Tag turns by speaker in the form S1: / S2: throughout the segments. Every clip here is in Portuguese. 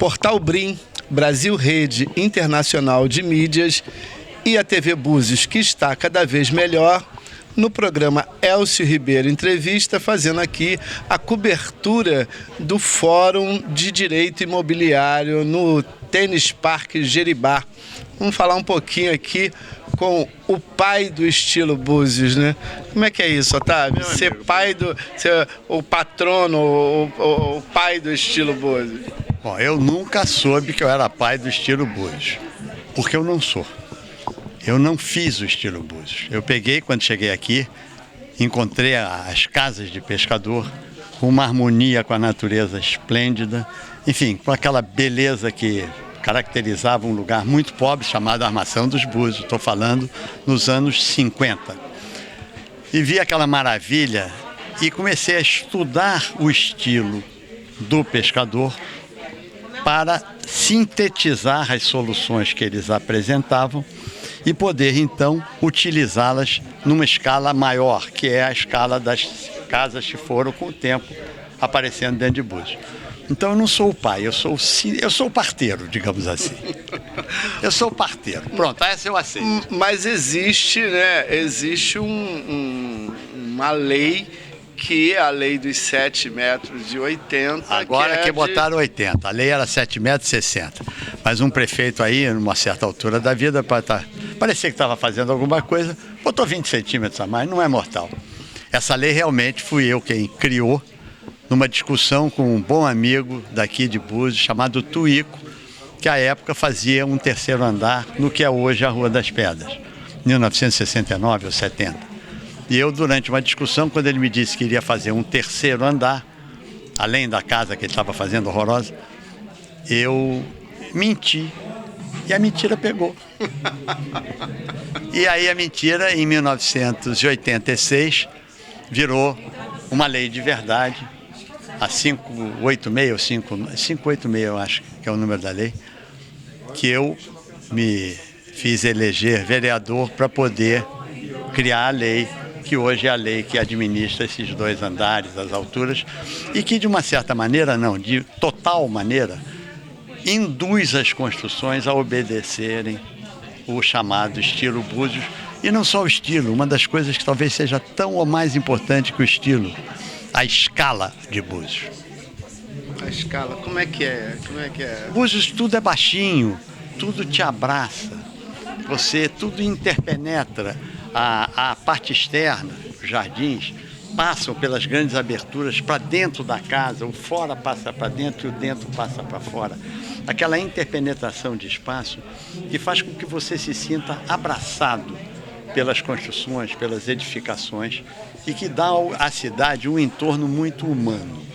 S1: Portal Brim, Brasil Rede Internacional de Mídias e a TV Búzios, que está cada vez melhor, no programa Elcio Ribeiro Entrevista, fazendo aqui a cobertura do Fórum de Direito Imobiliário no Tênis Parque Geribá. Vamos falar um pouquinho aqui com o pai do estilo Búzios, né? Como é que é isso, Otávio? Ser pai do... ser o patrono, o pai do estilo Búzios.
S2: Bom, eu nunca soube que eu era pai do estilo Búzios, porque eu não sou. Eu não fiz o estilo Búzios. Eu peguei, quando cheguei aqui, encontrei as casas de pescador com uma harmonia com a natureza esplêndida, enfim, com aquela beleza que caracterizava um lugar muito pobre chamado Armação dos Búzios. Estou falando nos anos 50. E vi aquela maravilha e comecei a estudar o estilo do pescador para sintetizar as soluções que eles apresentavam e poder, então, utilizá-las numa escala maior, que é a escala das casas que foram, com o tempo, aparecendo dentro de Búzios. Então, eu não sou o pai, eu sou o parteiro, digamos assim. Eu sou o parteiro. Pronto, essa eu aceito.
S1: Mas existe, né? Existe uma lei, que é a lei dos 7,80 metros.
S2: Agora que botaram 80. A lei era 7,60 metros. Mas um prefeito aí, numa certa altura da vida, parecia que estava fazendo alguma coisa, botou 20 centímetros a mais, não é mortal. Essa lei realmente fui eu quem criou, numa discussão com um bom amigo daqui de Búzios, chamado Tuico, que à época fazia um terceiro andar no que é hoje a Rua das Pedras, 1969 ou 70. E eu, durante uma discussão, quando ele me disse que iria fazer um terceiro andar, além da casa que ele estava fazendo horrorosa, eu menti. E a mentira pegou. E aí a mentira, em 1986, virou uma lei de verdade, a 586, eu acho que é o número da lei, que eu me fiz eleger vereador para poder criar a lei, que hoje é a lei que administra esses dois andares, as alturas, e que de uma certa maneira, não, de total maneira, induz as construções a obedecerem o chamado estilo Búzios. E não só o estilo, uma das coisas que talvez seja tão ou mais importante que o estilo, a escala de Búzios.
S1: A escala, como é que é?
S2: Búzios tudo é baixinho, tudo te abraça, tudo interpenetra. A parte externa, os jardins, passam pelas grandes aberturas para dentro da casa, o fora passa para dentro e o dentro passa para fora. Aquela interpenetração de espaço que faz com que você se sinta abraçado pelas construções, pelas edificações e que dá à cidade um entorno muito humano.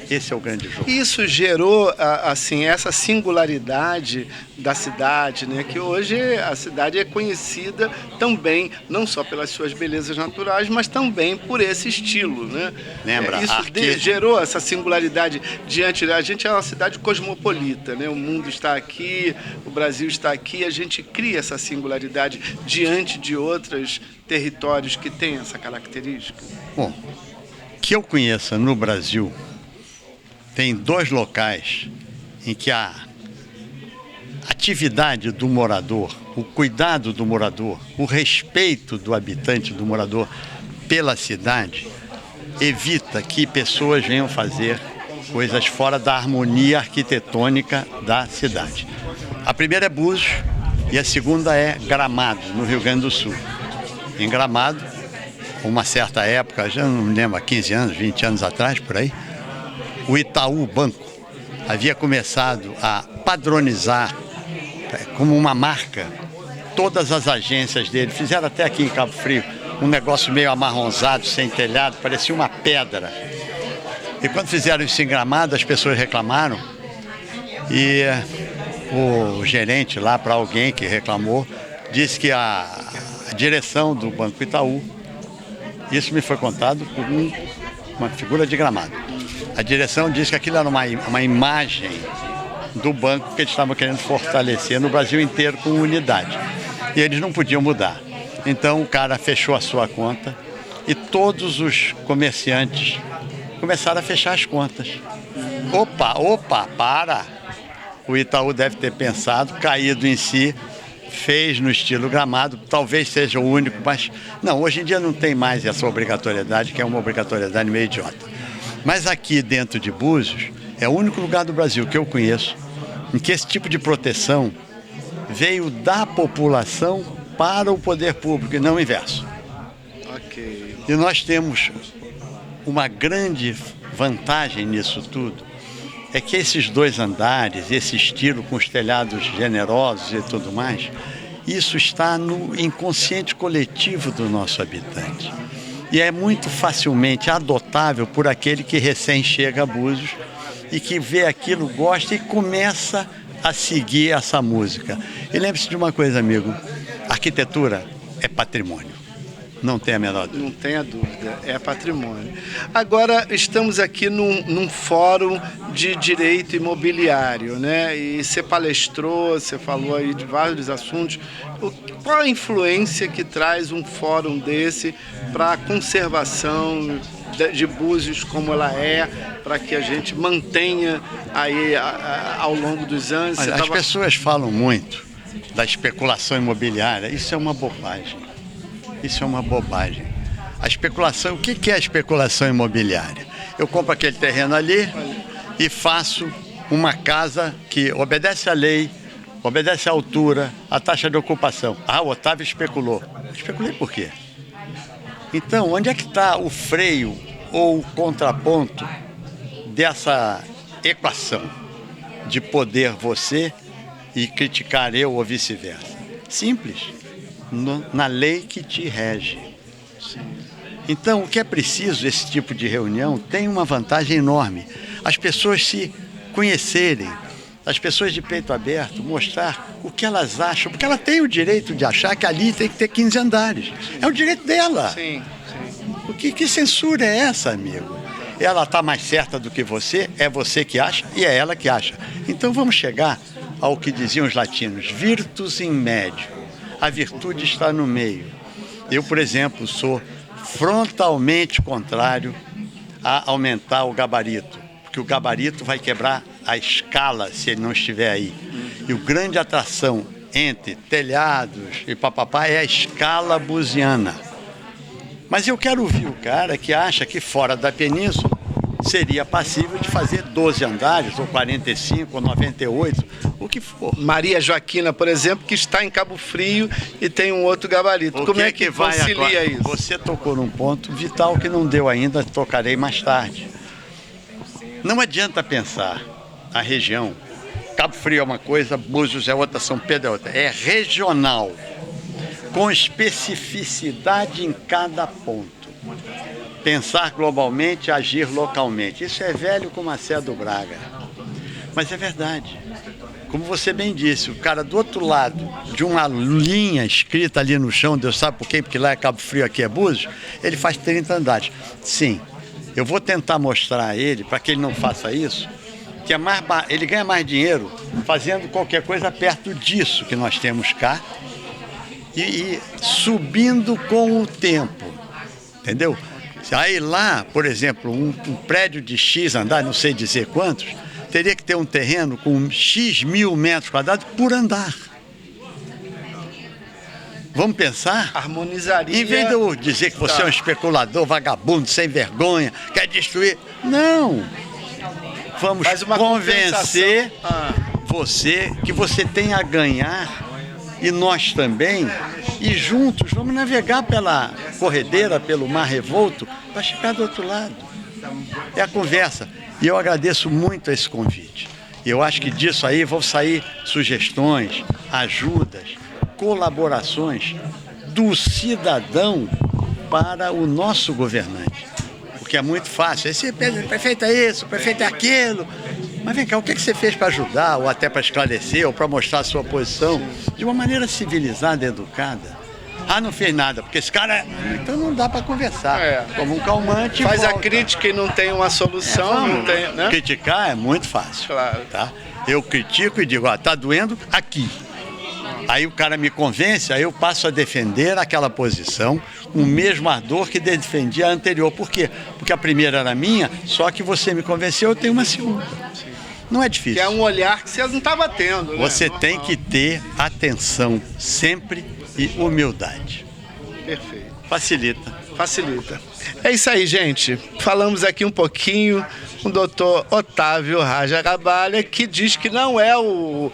S2: Esse é o grande jogo.
S1: Isso gerou, assim, essa singularidade da cidade, né? Que hoje a cidade é conhecida também, não só pelas suas belezas naturais, mas também por esse estilo, né?
S2: Lembra?
S1: Isso gerou essa singularidade diante... A gente é uma cidade cosmopolita, né? O mundo está aqui, o Brasil está aqui, a gente cria essa singularidade diante de outros territórios que têm essa característica.
S2: Bom, que eu conheça no Brasil, tem dois locais em que a atividade do morador, o cuidado do morador, o respeito do habitante, do morador pela cidade, evita que pessoas venham fazer coisas fora da harmonia arquitetônica da cidade. A primeira é Búzios e a segunda é Gramado, no Rio Grande do Sul. Em Gramado, uma certa época, já não me lembro, há 15 anos, 20 anos atrás, por aí, o Itaú Banco havia começado a padronizar como uma marca todas as agências dele. Fizeram até aqui em Cabo Frio um negócio meio amarronzado, sem telhado, parecia uma pedra. E quando fizeram isso em Gramado, as pessoas reclamaram e o gerente lá, para alguém que reclamou, disse que a direção do Banco Itaú, isso me foi contado por uma figura de Gramado, a direção disse que aquilo era uma imagem do banco que eles estavam querendo fortalecer no Brasil inteiro com unidade. E eles não podiam mudar. Então o cara fechou a sua conta e todos os comerciantes começaram a fechar as contas. Opa, para! o Itaú deve ter pensado, caído em si, fez no estilo Gramado, talvez seja o único, mas não, hoje em dia não tem mais essa obrigatoriedade, que é uma obrigatoriedade meio idiota. Mas aqui dentro de Búzios, é o único lugar do Brasil que eu conheço em que esse tipo de proteção veio da população para o poder público e não o inverso.
S1: Ok.
S2: E nós temos uma grande vantagem nisso tudo, é que esses 2 andares, esse estilo com os telhados generosos e tudo mais, isso está no inconsciente coletivo do nosso habitante. E é muito facilmente adotável por aquele que recém chega a Búzios e que vê aquilo, gosta e começa a seguir essa música. E lembre-se de uma coisa, amigo, arquitetura é patrimônio. Não tem a menor dúvida.
S1: Não tenha dúvida, é patrimônio. Agora, estamos aqui num fórum de direito imobiliário, né? E você palestrou, você falou aí de vários assuntos. Qual a influência que traz um fórum desse para a conservação de Búzios como ela é, para que a gente mantenha aí ao longo dos anos?
S2: Olha, as pessoas falam muito da especulação imobiliária. Isso é uma bobagem. Isso é uma bobagem. A especulação, o que é a especulação imobiliária? Eu compro aquele terreno ali e faço uma casa que obedece à lei, obedece à altura, à taxa de ocupação. Ah, o Otávio especulou. Especulei por quê? Então, onde é que está o freio ou o contraponto dessa equação de poder você e criticar eu ou vice-versa? Simples. Na lei que te rege. Então, o que é preciso, esse tipo de reunião, tem uma vantagem enorme. As pessoas se conhecerem, as pessoas de peito aberto, mostrar o que elas acham, porque ela tem o direito de achar que ali tem que ter 15 andares. É o direito dela.
S1: Sim.
S2: Que censura é essa, amigo? Ela está mais certa do que você, é você que acha e é ela que acha. Então, vamos chegar ao que diziam os latinos, virtus in medio. A virtude está no meio. Eu, por exemplo, sou frontalmente contrário a aumentar o gabarito, porque o gabarito vai quebrar a escala se ele não estiver aí. E o grande atração entre telhados e papapá é a escala buziana. Mas eu quero ouvir o cara que acha que fora da península seria passível de fazer 12 andares, ou 45, ou 98, o que for.
S1: Maria Joaquina, por exemplo, que está em Cabo Frio e tem um outro gabarito. Como é que concilia isso?
S2: Você tocou num ponto vital que não deu ainda, tocarei mais tarde. Não adianta pensar a região. Cabo Frio é uma coisa, Búzios é outra, São Pedro é outra. É regional, com especificidade em cada ponto. Pensar globalmente, agir localmente. Isso é velho como a Sé do Braga. Mas é verdade. Como você bem disse, o cara do outro lado de uma linha escrita ali no chão, Deus sabe por quê, porque lá é Cabo Frio, aqui é Búzios, ele faz 30 andares. Sim, eu vou tentar mostrar a ele, para que ele não faça isso, que ele ganha mais dinheiro fazendo qualquer coisa perto disso que nós temos cá e subindo com o tempo. Entendeu? Aí lá, por exemplo, um prédio de X andar, não sei dizer quantos, teria que ter um terreno com X mil metros quadrados por andar. Vamos pensar?
S1: Harmonizaria.
S2: Em vez de eu dizer que você é um especulador, vagabundo, sem vergonha, quer destruir. Não! Vamos convencer você que você tem a ganhar e nós também, e juntos vamos navegar pela corredeira, pelo mar revolto, para chegar do outro lado. É a conversa. E eu agradeço muito esse convite. Eu acho que disso aí vão sair sugestões, ajudas, colaborações do cidadão para o nosso governante. Porque é muito fácil. Esse prefeito é isso, o prefeito é aquilo. Mas vem cá, o que você fez para ajudar, ou até para esclarecer, ou para mostrar a sua posição de uma maneira civilizada e educada? Ah, não fez nada, porque esse cara... Então não dá para conversar. Como um calmante.
S1: Faz a crítica e não tem uma solução. Não tem, né?
S2: Criticar é muito fácil.
S1: Claro.
S2: Tá? Eu critico e digo, tá doendo aqui. Aí o cara me convence, aí eu passo a defender aquela posição, o mesmo ardor que defendia a anterior. Por quê? Porque a primeira era minha, só que você me convenceu, eu tenho uma segunda. Não é difícil.
S1: Que é um olhar que você não estava tendo, né?
S2: Você tem que ter atenção sempre e humildade.
S1: Perfeito.
S2: Facilita.
S1: É isso aí, gente. Falamos aqui um pouquinho com o doutor Otávio Raja Gabalha, que diz que não é o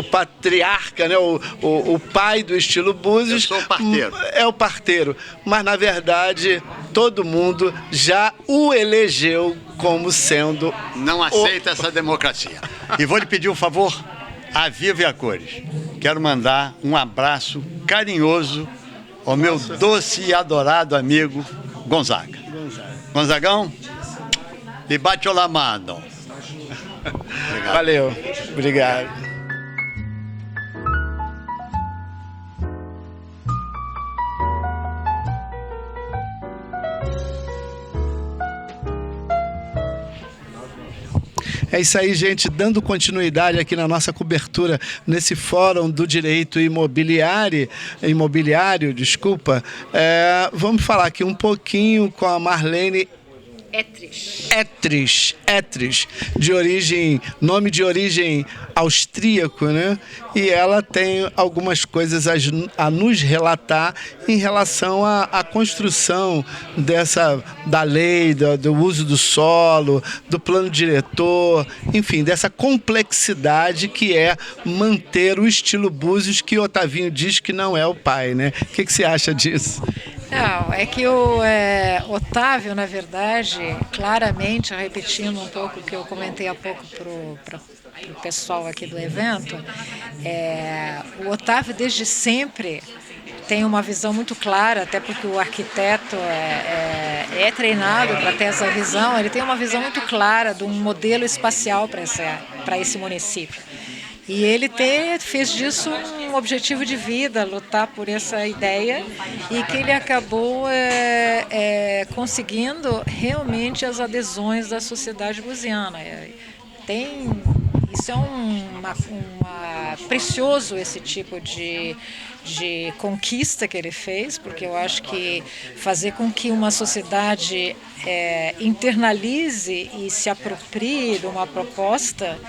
S1: patriarca, né? o pai do estilo Búzios.
S2: Eu sou o parteiro.
S1: É o parteiro. Mas, na verdade, todo mundo já o elegeu como sendo...
S2: Não aceita essa democracia. E vou lhe pedir um favor, a Viva e a Cores. Quero mandar um abraço carinhoso ao meu doce e adorado amigo Gonzaga. Gonzagão, e bate la mano.
S1: Valeu. Obrigado. É isso aí, gente, dando continuidade aqui na nossa cobertura nesse Fórum do Direito Imobiliário, vamos falar aqui um pouquinho com a Marlene Ettrisch, nome de origem austríaco, né? E ela tem algumas coisas a nos relatar em relação à construção da lei, do uso do solo, do plano diretor, enfim, dessa complexidade que é manter o estilo Búzios, que o Otavinho diz que não é o pai, né? O que você acha disso?
S3: Não, é que o Otávio, na verdade, claramente, repetindo um pouco o que eu comentei há pouco para o pessoal aqui do evento, o Otávio desde sempre tem uma visão muito clara, até porque o arquiteto é treinado para ter essa visão, ele tem uma visão muito clara de um modelo espacial para esse município. E ele fez disso um objetivo de vida, lutar por essa ideia, e que ele acabou conseguindo realmente as adesões da sociedade buziana. Isso é precioso, esse tipo de conquista que ele fez, porque eu acho que fazer com que uma sociedade internalize e se aproprie de uma proposta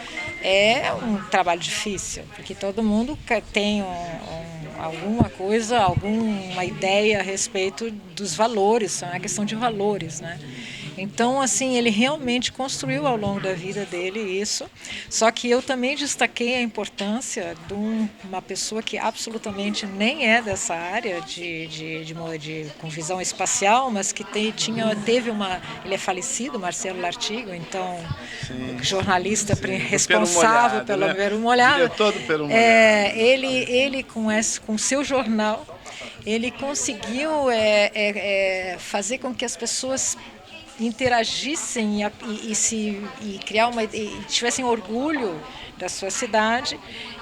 S3: é um trabalho difícil, porque todo mundo tem alguma coisa, alguma ideia a respeito dos valores, é uma questão de valores, né? Então, assim, ele realmente construiu ao longo da vida dele isso, só que eu também destaquei a importância de uma pessoa que absolutamente nem é dessa área com visão espacial, mas que ele é falecido, Marcelo Lartigo, então, jornalista responsável pelo Peru Molhado.
S1: Diretor do Peru Molhado.
S3: Ele com seu jornal, ele conseguiu fazer com que as pessoas interagissem e tivessem orgulho da sua cidade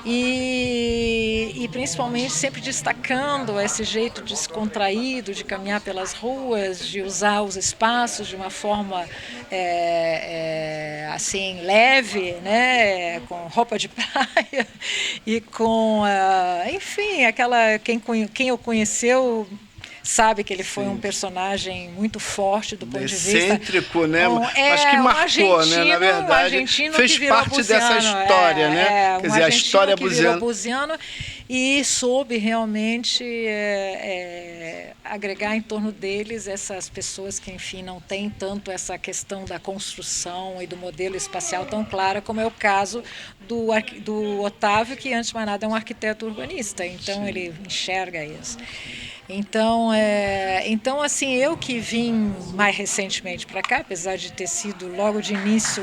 S3: e principalmente sempre destacando esse jeito descontraído de caminhar pelas ruas, de usar os espaços de uma forma assim leve, né, com roupa de praia e com enfim, quem o conheceu sabe que ele foi um personagem muito forte do ponto de vista...
S1: Excêntrico, né? Mas que marcou, né? Na verdade, fez parte dessa história, né? Quer dizer, a história
S3: buziana e soube realmente agregar em torno deles essas pessoas que, enfim, não têm tanto essa questão da construção e do modelo espacial tão clara, como é o caso do Otávio, que, antes de mais nada, é um arquiteto urbanista. Então, ele enxerga isso. Então, assim, eu que vim mais recentemente para cá, apesar de ter sido logo de início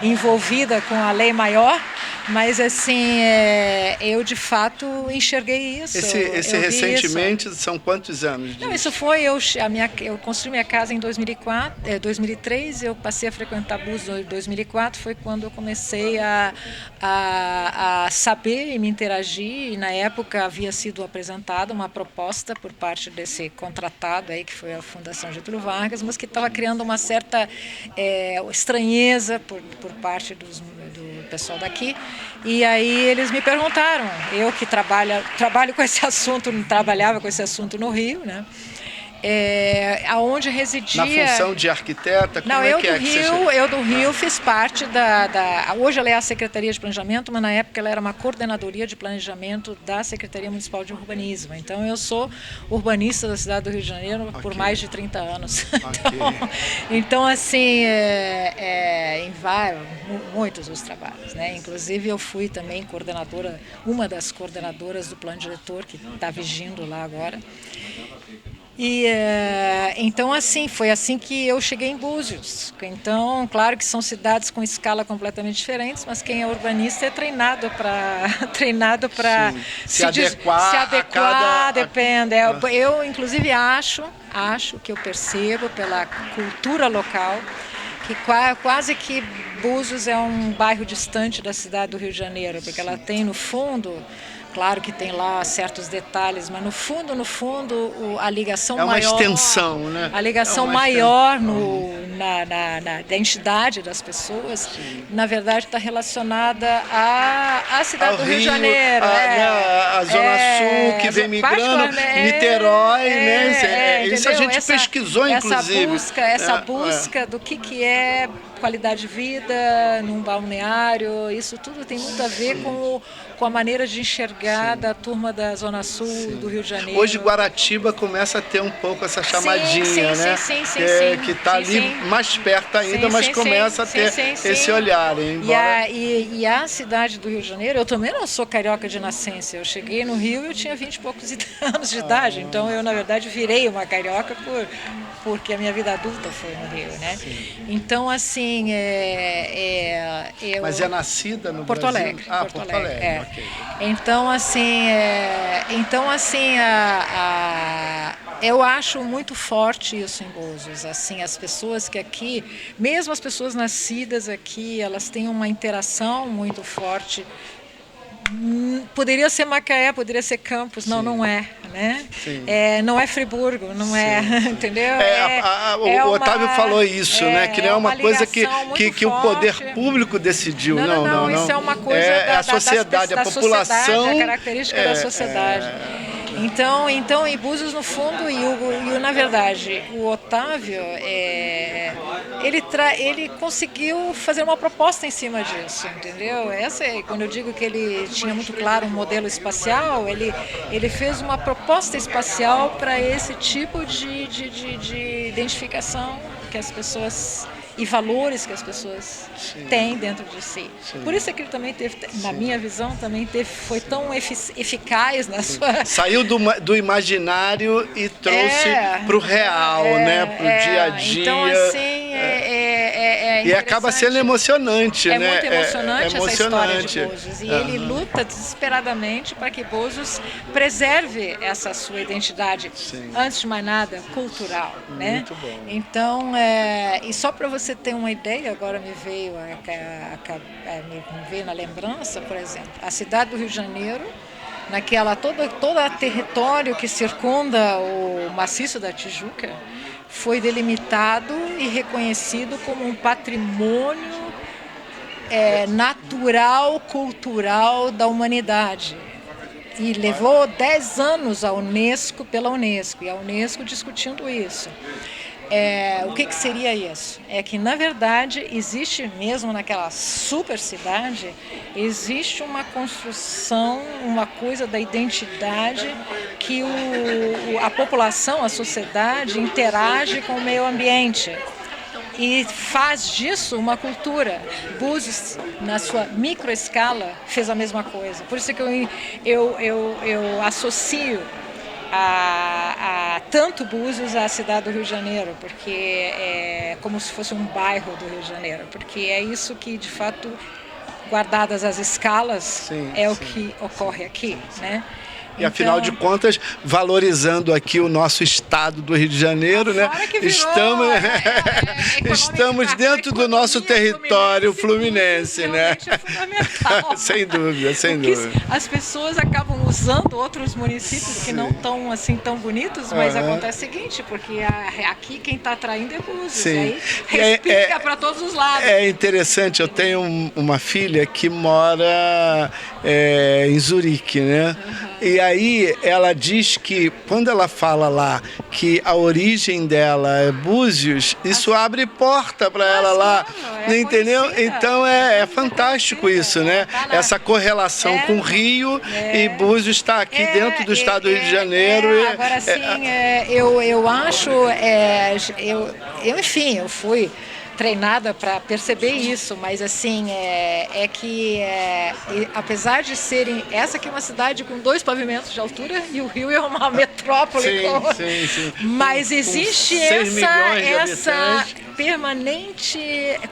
S3: envolvida com a lei maior, mas assim, eu de fato enxerguei isso.
S1: Esse recentemente isso. São quantos anos?
S3: Não, isso foi, eu construí minha casa em 2003, eu passei a frequentar Búzios em 2004, foi quando eu comecei a saber e me interagir, e na época havia sido apresentada uma proposta por parte desse contratado aí, que foi a Fundação Getúlio Vargas, mas que estava criando uma certa estranheza por parte do pessoal daqui. E aí eles me perguntaram, eu que trabalho com esse assunto, trabalhava com esse assunto no Rio, né? aonde residia...
S1: Na função de arquiteta? Como
S3: Não,
S1: é
S3: eu
S1: que
S3: do
S1: é que você
S3: Rio, eu do Rio fiz parte hoje ela é a Secretaria de Planejamento, mas na época ela era uma coordenadoria de planejamento da Secretaria Municipal de Urbanismo. Então eu sou urbanista da cidade do Rio de Janeiro por mais de 30 anos. Então assim, em muitos dos trabalhos, né? Inclusive eu fui também coordenadora, uma das coordenadoras do plano diretor que está vigindo lá agora. E então assim, foi assim que eu cheguei em Búzios. Então, claro que são cidades com escala completamente diferentes, mas quem é urbanista é treinado para
S1: se adequar
S3: depende. Eu inclusive acho que eu percebo pela cultura local que quase que Búzios é um bairro distante da cidade do Rio de Janeiro, porque ela tem no fundo, claro que tem lá certos detalhes, mas no fundo, a ligação maior...
S1: É uma extensão, né?
S3: A ligação maior na identidade das pessoas, na verdade, está relacionada à cidade do Rio de Janeiro.
S1: A Zona Sul, que vem migrando, Niterói, né? Isso a gente pesquisou, inclusive.
S3: Essa busca do que é qualidade de vida num balneário, isso tudo tem muito a ver com a maneira de enxergar da turma da Zona Sul do Rio de Janeiro.
S1: Hoje Guaratiba começa a ter um pouco essa chamadinha, né? Que está ali mais perto ainda, mas começa a ter esse olhar.
S3: E a cidade do Rio de Janeiro, eu também não sou carioca de nascença, eu cheguei no Rio e eu tinha 20 e poucos anos de idade, então eu na verdade virei uma carioca porque a minha vida adulta foi no Rio, né? Então assim,
S1: mas é nascida no
S3: Porto
S1: Brasil?
S3: Alegre.
S1: Porto Alegre. Okay.
S3: Então assim, eu acho muito forte isso em Búzios. Assim, as pessoas que aqui, mesmo as pessoas nascidas aqui, elas têm uma interação muito forte. Poderia ser Macaé, poderia ser Campos, não é, né? Não é Friburgo, não é, entendeu?
S1: O Otávio falou isso, né? Que não é uma coisa que o poder público decidiu, não.
S3: Isso é uma coisa
S1: da sociedade, a população,
S3: a característica da sociedade. Então, em Búzios, no fundo, na verdade, o Otávio, ele conseguiu fazer uma proposta em cima disso, entendeu? Quando eu digo que ele tinha muito claro um modelo espacial, ele fez uma proposta espacial para esse tipo de identificação que as pessoas... e valores que as pessoas têm dentro de si. Por isso é que ele também teve, na minha visão, foi tão eficaz na sua...
S1: Saiu do imaginário e trouxe para o real, né? Para o dia a dia.
S3: Então, assim,
S1: e acaba sendo emocionante, né?
S3: É muito emocionante essa história de Búzios. E ele luta desesperadamente para que Búzios preserve essa sua identidade, antes de mais nada, cultural, né?
S1: Muito bom.
S3: Então, e só para você ter uma ideia, agora me veio na lembrança, por exemplo, a cidade do Rio de Janeiro, naquela todo o território que circunda o maciço da Tijuca, foi delimitado e reconhecido como um patrimônio natural, cultural da humanidade. E levou 10 anos pela Unesco, e a Unesco discutindo isso. O que seria isso? É que, na verdade, existe mesmo naquela super cidade, existe uma construção, uma coisa da identidade que a população, a sociedade, interage com o meio ambiente e faz disso uma cultura. Búzios, na sua microescala, fez a mesma coisa. Por isso que eu associo tanto Búzios à cidade do Rio de Janeiro, porque é como se fosse um bairro do Rio de Janeiro, porque é isso que, de fato, guardadas as escalas, o que ocorre aqui, né?
S1: E afinal de contas, valorizando aqui o nosso estado do Rio de Janeiro, né? Estamos dentro do nosso território fluminense, né?
S3: É fundamental.
S1: Sem dúvida.
S3: As pessoas acabam usando outros municípios que não estão assim tão bonitos, mas acontece o seguinte, porque aqui quem está atraindo é Búzios, e aí respica para todos os lados.
S1: É interessante, eu tenho uma filha que mora em Zurique, né? E aí ela diz que quando ela fala lá que a origem dela é Búzios, isso abre porta para ela lá, entendeu?
S3: Conhecida.
S1: Então é fantástico isso, né? Essa correlação com o Rio e Búzios está aqui dentro do estado do Rio de Janeiro.
S3: Agora sim, eu acho, enfim, eu fui treinada para perceber isso, mas assim, apesar de serem, essa aqui é uma cidade com 2 pavimentos de altura e o Rio é uma metrópole,
S1: sim.
S3: Mas existe essa permanente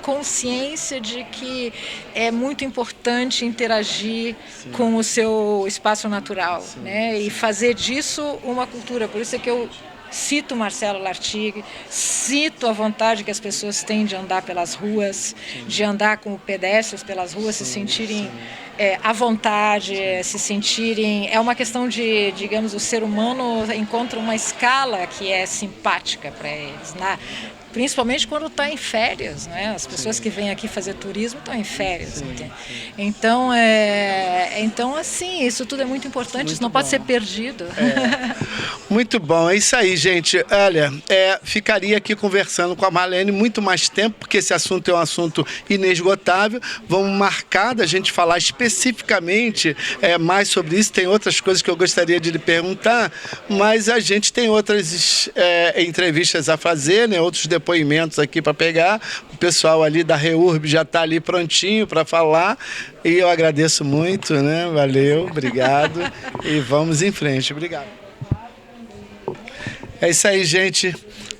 S3: consciência de que é muito importante interagir com o seu espaço natural, né? E fazer disso uma cultura. Por isso é que eu cito Marcelo Lartigue, cito a vontade que as pessoas têm de andar pelas ruas, de andar com pedestres pelas ruas, se sentirem à vontade, se sentirem... É uma questão de, digamos, o ser humano encontra uma escala que é simpática para eles, né? Principalmente quando está em férias, né? As pessoas que vêm aqui fazer turismo estão em férias. Então, assim, isso tudo é muito importante, isso não pode ser perdido.
S1: Muito bom, é isso aí, gente. Olha, ficaria aqui conversando com a Marlene muito mais tempo, porque esse assunto é um assunto inesgotável. Vamos marcar da gente falar especificamente mais sobre isso. Tem outras coisas que eu gostaria de lhe perguntar, mas a gente tem outras entrevistas a fazer, né? Outros depoimentos aqui para pegar. O pessoal ali da REURB já está ali prontinho para falar. E eu agradeço muito, né? Valeu, obrigado. E vamos em frente. Obrigado. É isso aí, gente.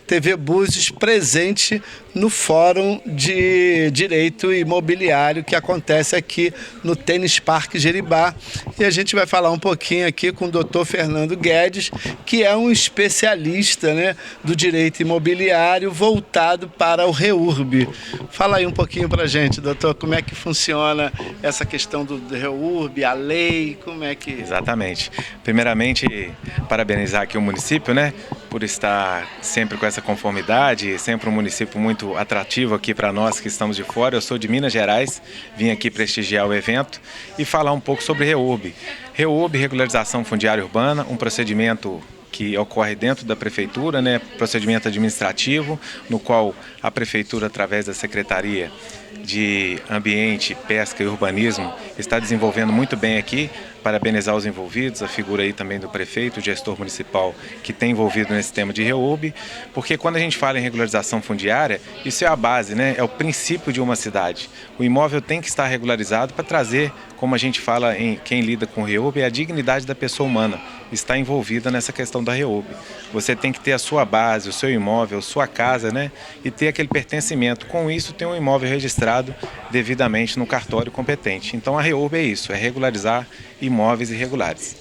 S1: TV Búzios presente no Fórum de Direito Imobiliário que acontece aqui no Tênis Parque Jeribá. E a gente vai falar um pouquinho aqui com o Dr. Fernando Guedes, que é um especialista, né, do direito imobiliário voltado para o REURB. Fala aí um pouquinho para a gente, doutor, como é que funciona essa questão do REURB, a lei, como é que...
S4: Exatamente. Primeiramente, parabenizar aqui o município, né, por estar sempre com essa conformidade, sempre um município muito atrativo aqui para nós que estamos de fora. Eu sou de Minas Gerais, vim aqui prestigiar o evento e falar um pouco sobre REURB. REURB, Regularização Fundiária Urbana, um procedimento que ocorre dentro da prefeitura, né, procedimento administrativo, no qual a prefeitura, através da Secretaria de Ambiente, Pesca e Urbanismo, está desenvolvendo muito bem aqui. Parabenizar os envolvidos, a figura aí também do prefeito, o gestor municipal que tem envolvido nesse tema de REURB, porque quando a gente fala em regularização fundiária, isso é a base, né? É o princípio de uma cidade. O imóvel tem que estar regularizado para trazer, como a gente fala em quem lida com REURB, é a dignidade da pessoa humana, está envolvida nessa questão da REURB. Você tem que ter a sua base, o seu imóvel, sua casa, né? E ter aquele pertencimento. Com isso, ter um imóvel registrado devidamente no cartório competente. Então a REURB é isso, é regularizar imóveis irregulares.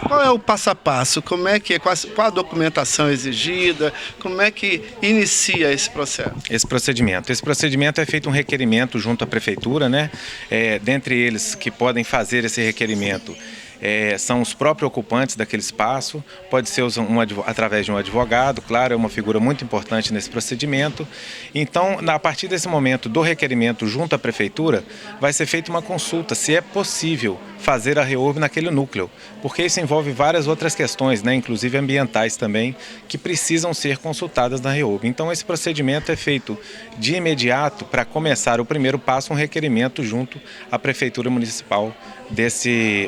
S1: Qual é o passo a passo? Como é que qual a documentação exigida? Como é que inicia esse processo?
S4: Esse procedimento é feito um requerimento junto à prefeitura, né? Dentre eles que podem fazer esse requerimento são os próprios ocupantes daquele espaço, pode ser através de um advogado, claro, é uma figura muito importante nesse procedimento. Então, a partir desse momento do requerimento junto à prefeitura, vai ser feita uma consulta se é possível fazer a REURB naquele núcleo, porque isso envolve várias outras questões, né, inclusive ambientais também, que precisam ser consultadas na REURB. Então, esse procedimento é feito de imediato para começar o primeiro passo, um requerimento junto à prefeitura municipal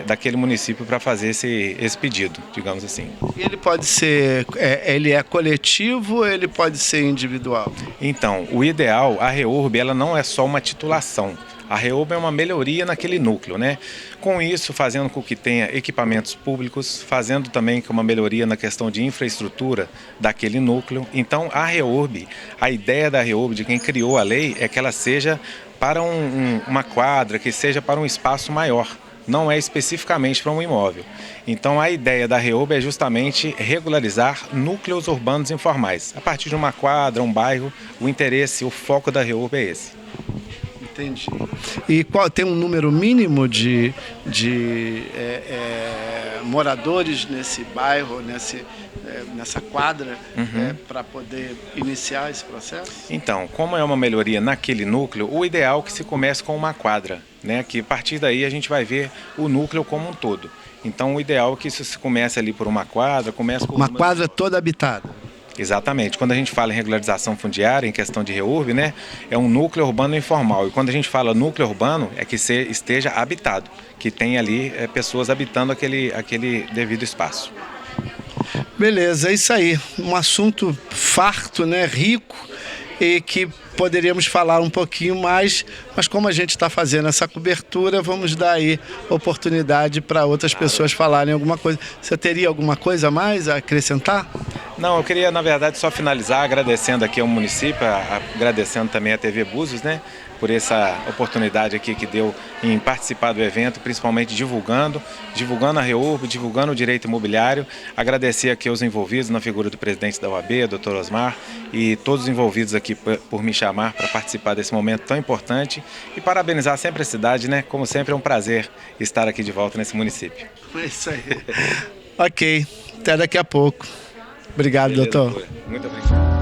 S4: daquele município para fazer esse pedido, digamos assim.
S1: E ele pode ser, ele é coletivo ou ele pode ser individual?
S4: Então, o ideal, a REURB, ela não é só uma titulação. A REURB é uma melhoria naquele núcleo, né? Com isso, fazendo com que tenha equipamentos públicos, fazendo também uma melhoria na questão de infraestrutura daquele núcleo. Então, a REURB, a ideia da REURB, de quem criou a lei, é que ela seja para uma quadra, que seja para um espaço maior. Não é especificamente para um imóvel. Então, a ideia da REURB é justamente regularizar núcleos urbanos informais. A partir de uma quadra, um bairro, o interesse, o foco da REURB é esse.
S1: Entendi. E tem um número mínimo de moradores nesse bairro, nessa quadra, para poder iniciar esse processo?
S4: Então, como é uma melhoria naquele núcleo, o ideal é que se comece com uma quadra, né? Que a partir daí a gente vai ver o núcleo como um todo. Então, o ideal é que isso se comece ali por uma quadra, comece com
S1: uma quadra toda habitada.
S4: Exatamente. Quando a gente fala em regularização fundiária, em questão de REURB, né, é um núcleo urbano informal. E quando a gente fala núcleo urbano, é que esteja habitado, que tem ali pessoas habitando aquele devido espaço.
S1: Beleza, é isso aí. Um assunto farto, né, rico, e que poderíamos falar um pouquinho mais, mas como a gente está fazendo essa cobertura, vamos dar aí oportunidade para outras pessoas falarem alguma coisa. Você teria alguma coisa a mais a acrescentar?
S4: Não, eu queria, na verdade, só finalizar agradecendo aqui ao município, agradecendo também a TV Búzios, né, por essa oportunidade aqui que deu em participar do evento, principalmente divulgando a REURB, divulgando o direito imobiliário. Agradecer aqui aos envolvidos na figura do presidente da OAB, Dr. Osmar, e todos os envolvidos aqui por me chamar para participar desse momento tão importante e parabenizar sempre a cidade, né? Como sempre é um prazer estar aqui de volta nesse município.
S1: É isso aí. Ok, até daqui a pouco. Obrigado, beleza, doutor.
S4: Muito obrigado.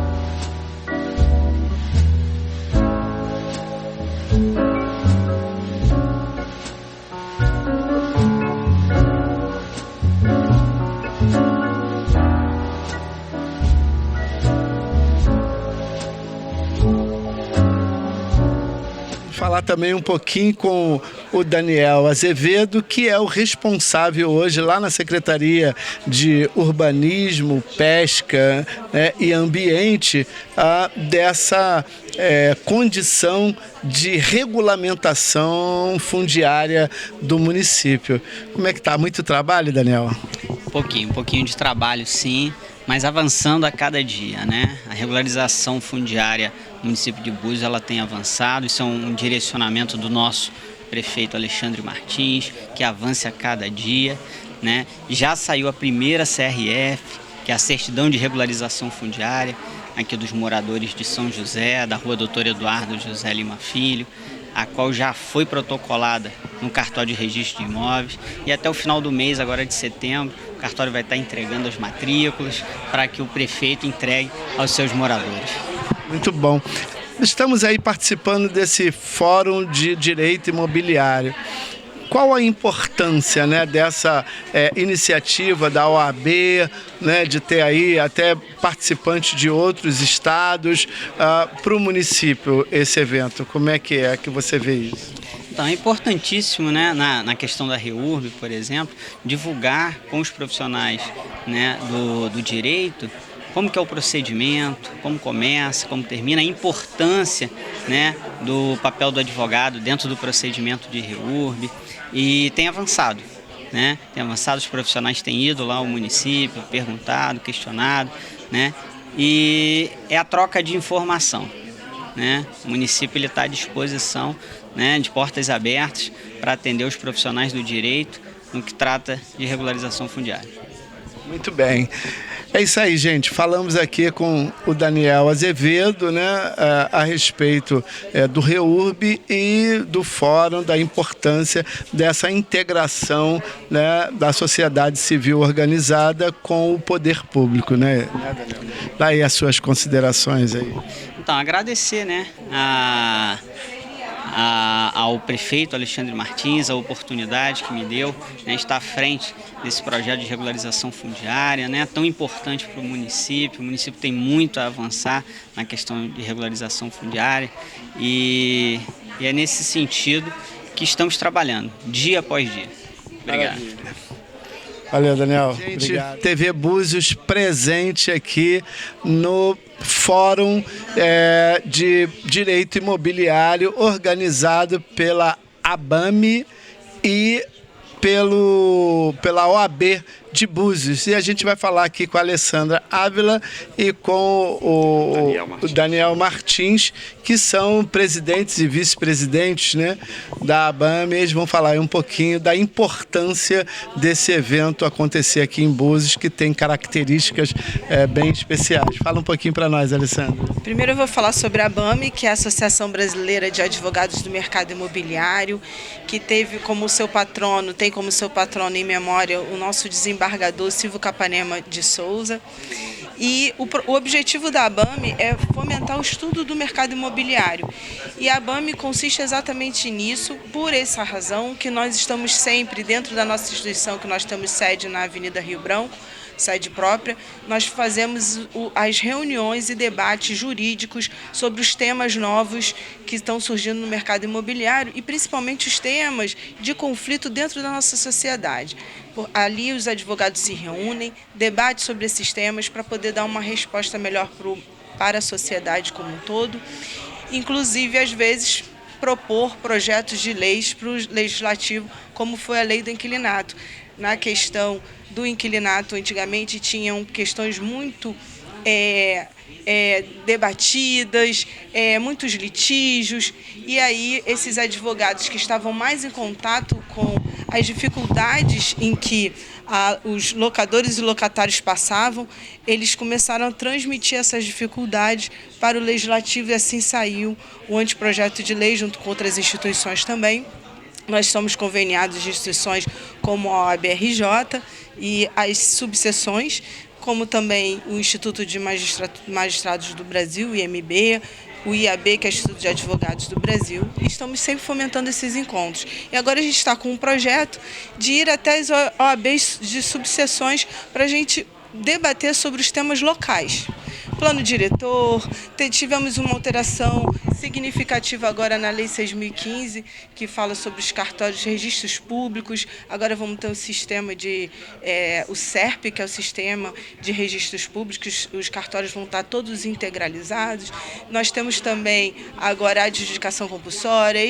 S1: Falar também um pouquinho com o Daniel Azevedo, que é o responsável hoje lá na Secretaria de Urbanismo, Pesca, né, e Ambiente dessa condição de regulamentação fundiária do município. Como é que está? Muito trabalho, Daniel?
S5: Um pouquinho de trabalho, sim, mas avançando a cada dia, né? A regularização fundiária no município de Búzios, ela tem avançado, isso é um direcionamento do nosso prefeito Alexandre Martins, que avance a cada dia, né? Já saiu a primeira CRF, que é a Certidão de Regularização Fundiária, aqui dos moradores de São José, da rua Doutor Eduardo José Lima Filho, a qual já foi protocolada no cartório de registro de imóveis, e até o final do mês, agora de setembro, o cartório vai estar entregando as matrículas para que o prefeito entregue aos seus moradores.
S1: Muito bom. Estamos aí participando desse Fórum de Direito Imobiliário. Qual a importância, né, dessa iniciativa da OAB, né, de ter aí até participantes de outros estados para o município esse evento? Como é que você vê isso?
S5: Então, é importantíssimo, né, na questão da REURB, por exemplo, divulgar com os profissionais, né, do direito como que é o procedimento, como começa, como termina, a importância, né, do papel do advogado dentro do procedimento de REURB, e tem avançado, né? Tem avançado, os profissionais têm ido lá ao município, perguntado, questionado, né? E é a troca de informação, né? O município está à disposição, né, de portas abertas para atender os profissionais do direito no que trata de regularização fundiária.
S1: Muito bem. É isso aí, gente. Falamos aqui com o Daniel Azevedo, né, a respeito do REURB e do fórum, da importância dessa integração, né, da sociedade civil organizada com o poder público, né, Daniel? Daí as suas considerações aí.
S5: Então, agradecer, né, ao prefeito Alexandre Martins, a oportunidade que me deu, né, estar à frente desse projeto de regularização fundiária, né, tão importante para o município. O município tem muito a avançar na questão de regularização fundiária e é nesse sentido que estamos trabalhando, dia após dia. Obrigado.
S1: Maravilha. Valeu, Daniel. Gente, obrigado. TV Búzios presente aqui no Fórum de Direito Imobiliário, organizado pela ABAME e pela OAB de Búzios. E a gente vai falar aqui com a Alessandra Ávila e com o Daniel Martins, que são presidentes e vice-presidentes, né, da ABAME. Eles vão falar um pouquinho da importância desse evento acontecer aqui em Búzios, que tem características bem especiais. Fala um pouquinho para nós, Alessandra.
S6: Primeiro eu vou falar sobre a ABAME, que é a Associação Brasileira de Advogados do Mercado Imobiliário, que tem como seu patrono em memória o nosso desembargador Silvio Capanema de Souza. E o objetivo da ABAME é fomentar o estudo do mercado imobiliário. E a ABAME consiste exatamente nisso, por essa razão que nós estamos sempre dentro da nossa instituição, que nós temos sede na Avenida Rio Branco, sede própria, nós fazemos as reuniões e debates jurídicos sobre os temas novos que estão surgindo no mercado imobiliário e principalmente os temas de conflito dentro da nossa sociedade. Ali os advogados se reúnem, debatem sobre esses temas para poder dar uma resposta melhor para a sociedade como um todo, inclusive às vezes propor projetos de leis para o legislativo, como foi a lei do inquilinato. Na questão do inquilinato, antigamente tinham questões muito debatidas, muitos litígios, e aí esses advogados que estavam mais em contato com as dificuldades em que os locadores e locatários passavam, eles começaram a transmitir essas dificuldades para o legislativo e assim saiu o anteprojeto de lei junto com outras instituições também. Nós somos conveniados de instituições como a OAB-RJ e as subseções, como também o Instituto de Magistrados do Brasil, o IMB, o IAB, que é o Instituto de Advogados do Brasil, e estamos sempre fomentando esses encontros. E agora a gente está com um projeto de ir até as OABs de subseções para a gente debater sobre os temas locais. Plano diretor, tivemos uma alteração significativa agora na Lei 6.015, que fala sobre os cartórios de registros públicos. Agora vamos ter um sistema o SERP, que é o Sistema de Registros Públicos, os cartórios vão estar todos integralizados. Nós temos também agora a adjudicação compulsória,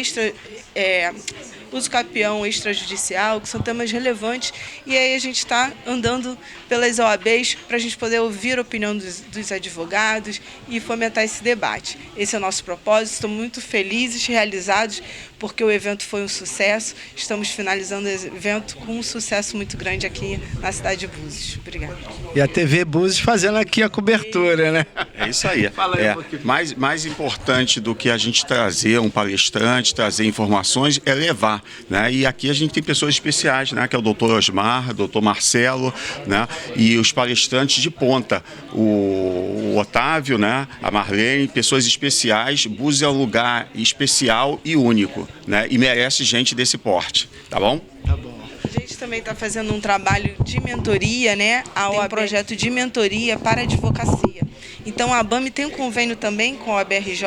S6: uso capião extrajudicial, que são temas relevantes, e aí a gente está andando pelas OABs para a gente poder ouvir a opinião dos advogados e fomentar esse debate. Esse é o nosso propósito, estamos muito felizes, realizados, porque o evento foi um sucesso, estamos finalizando o evento com um sucesso muito grande aqui na cidade de Búzios. Obrigada.
S1: E a TV Búzios fazendo aqui a cobertura, né?
S7: É isso aí.
S1: Fala aí um pouquinho.
S7: Mais importante do que a gente trazer um palestrante, trazer informações, é levar, né? E aqui a gente tem pessoas especiais, né? Que é o doutor Osmar, o doutor Marcelo, né? E os palestrantes de ponta, o Otávio, né? A Marlene, pessoas especiais. Búzios é um lugar especial e único, né? E merece gente desse porte, tá bom?
S1: Tá bom.
S6: A gente também está fazendo um trabalho de mentoria, né? Tem um projeto de mentoria para a advocacia. Então a ABAME tem um convênio também com a OAB-RJ,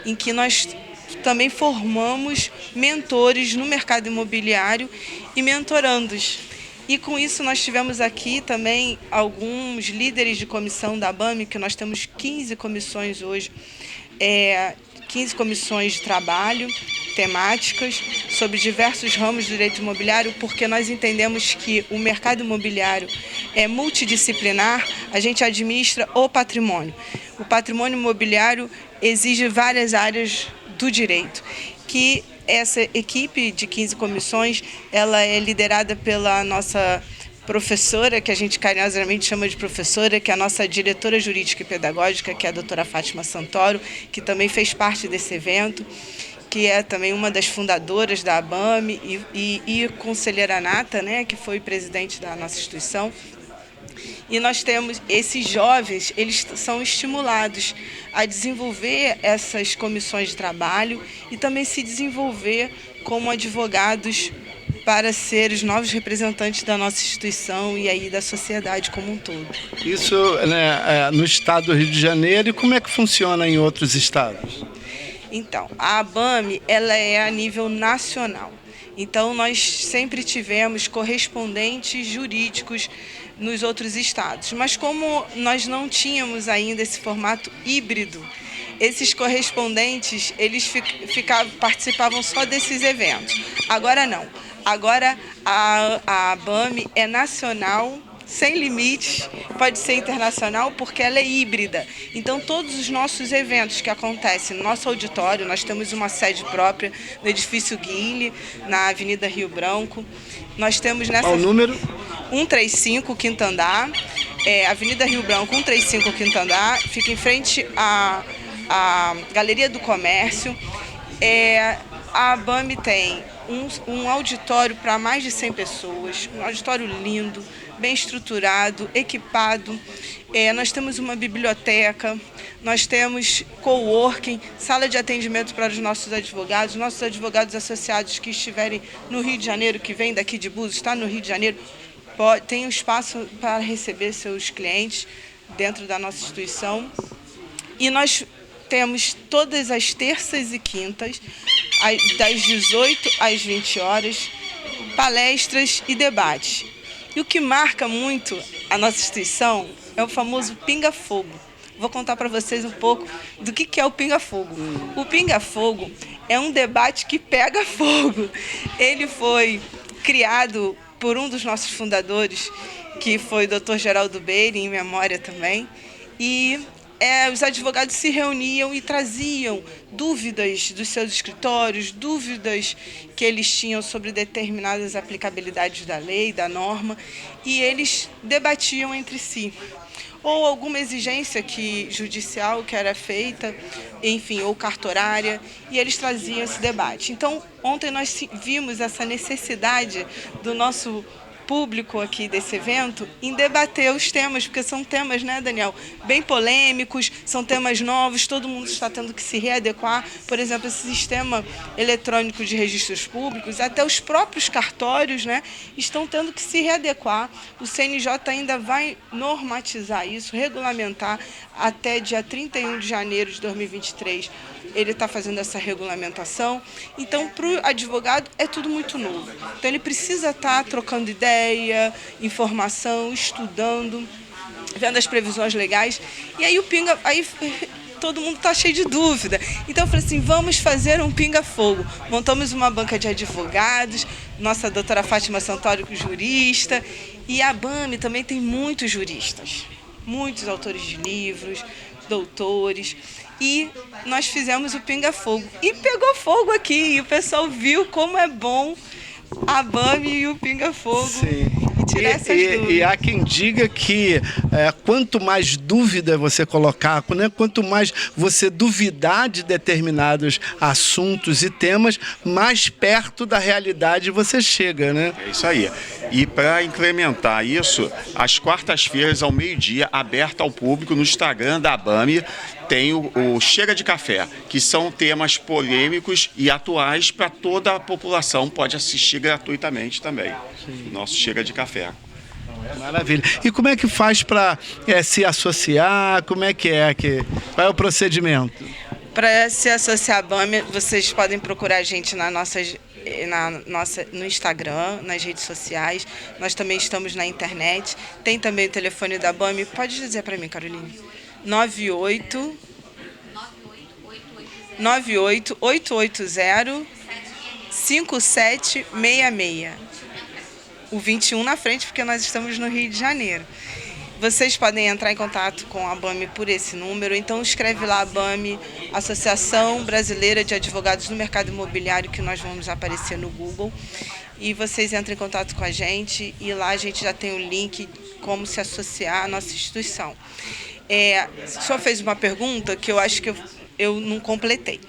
S6: em que nós também formamos mentores no mercado imobiliário e mentorandos. E com isso nós tivemos aqui também alguns líderes de comissão da ABAME, que nós temos 15 comissões hoje, 15 comissões de trabalho temáticas sobre diversos ramos do direito imobiliário, porque nós entendemos que o mercado imobiliário é multidisciplinar, a gente administra o patrimônio. O patrimônio imobiliário exige várias áreas do direito, que essa equipe de 15 comissões, ela é liderada pela nossa professora, que a gente carinhosamente chama de professora, que é a nossa diretora jurídica e pedagógica, que é a doutora Fátima Santoro, que também fez parte desse evento, que é também uma das fundadoras da ABAME e conselheira nata, né, que foi presidente da nossa instituição. E nós temos esses jovens, eles são estimulados a desenvolver essas comissões de trabalho e também se desenvolver como advogados para ser os novos representantes da nossa instituição e aí da sociedade como um todo.
S1: Isso, né, no estado do Rio de Janeiro, e como é que funciona em outros estados?
S6: Então, a ABAME, ela é a nível nacional. Então, nós sempre tivemos correspondentes jurídicos nos outros estados. Mas como nós não tínhamos ainda esse formato híbrido, esses correspondentes, eles participavam só desses eventos. Agora não. Agora a ABAME é nacional sem limites, pode ser internacional porque ela é híbrida. Então, todos os nossos eventos que acontecem no nosso auditório, nós temos uma sede própria no edifício Guinle, na Avenida Rio Branco. Nós temos nessa...
S1: Qual o número?
S6: 135, quinto andar, Avenida Rio Branco, 135, quinto andar, fica em frente à Galeria do Comércio. A ABAME tem um auditório para mais de 100 pessoas, um auditório lindo, bem estruturado, equipado. Nós temos uma biblioteca, nós temos coworking, sala de atendimento para os nossos advogados associados que estiverem no Rio de Janeiro, que vêm daqui de Búzios, está no Rio de Janeiro, tem um espaço para receber seus clientes dentro da nossa instituição. E nós temos todas as terças e quintas, das 18 às 20 horas, palestras e debates. E o que marca muito a nossa instituição é o famoso pinga-fogo. Vou contar para vocês um pouco do que é o pinga-fogo. O pinga-fogo é um debate que pega fogo. Ele foi criado por um dos nossos fundadores, que foi o Dr. Geraldo Beire, em memória também, e os advogados se reuniam e traziam dúvidas dos seus escritórios, dúvidas que eles tinham sobre determinadas aplicabilidades da lei, da norma, e eles debatiam entre si. Ou alguma exigência judicial que era feita, enfim, ou cartorária, e eles traziam esse debate. Então, ontem nós vimos essa necessidade do nosso público aqui desse evento em debater os temas, porque são temas, né, Daniel, bem polêmicos, são temas novos, todo mundo está tendo que se readequar. Por exemplo, esse sistema eletrônico de registros públicos, até os próprios cartórios, né, estão tendo que se readequar. O CNJ ainda vai normatizar isso, regulamentar até dia 31 de janeiro de 2023. Ele está fazendo essa regulamentação. Então, para o advogado, é tudo muito novo. Então, ele precisa estar trocando ideia, informação, estudando, vendo as previsões legais. E aí, todo mundo está cheio de dúvida. Então, eu falei assim, vamos fazer um pinga-fogo. Montamos uma banca de advogados, nossa doutora Fátima Santoro, jurista, e a ABAME também tem muitos juristas, muitos autores de livros, doutores. E nós fizemos o pinga-fogo. E pegou fogo aqui. E o pessoal viu como é bom a ABAME e o pinga-fogo.
S1: Sim.
S6: E tirar essas dúvidas.
S1: E há quem diga que quanto mais dúvida você colocar, né, quanto mais você duvidar de determinados assuntos e temas, mais perto da realidade você chega, né?
S7: É isso aí. E para implementar isso, às quartas-feiras, ao meio-dia, aberto ao público no Instagram da ABAME, tem o Chega de Café, que são temas polêmicos e atuais para toda a população, pode assistir gratuitamente também. Sim. Nosso Chega de Café.
S1: Maravilha. E como é que faz para se associar? Como é que qual é o procedimento?
S6: Para se associar à ABAME, vocês podem procurar a gente no Instagram, nas redes sociais. Nós também estamos na internet. Tem também o telefone da ABAME. Pode dizer para mim, Caroline. 98-880-5766. O 21 na frente, porque nós estamos no Rio de Janeiro. Vocês podem entrar em contato com a ABAME por esse número, então escreve lá ABAME, Associação Brasileira de Advogados no Mercado Imobiliário, que nós vamos aparecer no Google, e vocês entram em contato com a gente, e lá a gente já tem o link como se associar à nossa instituição. O senhor fez uma pergunta que eu acho que eu não completei.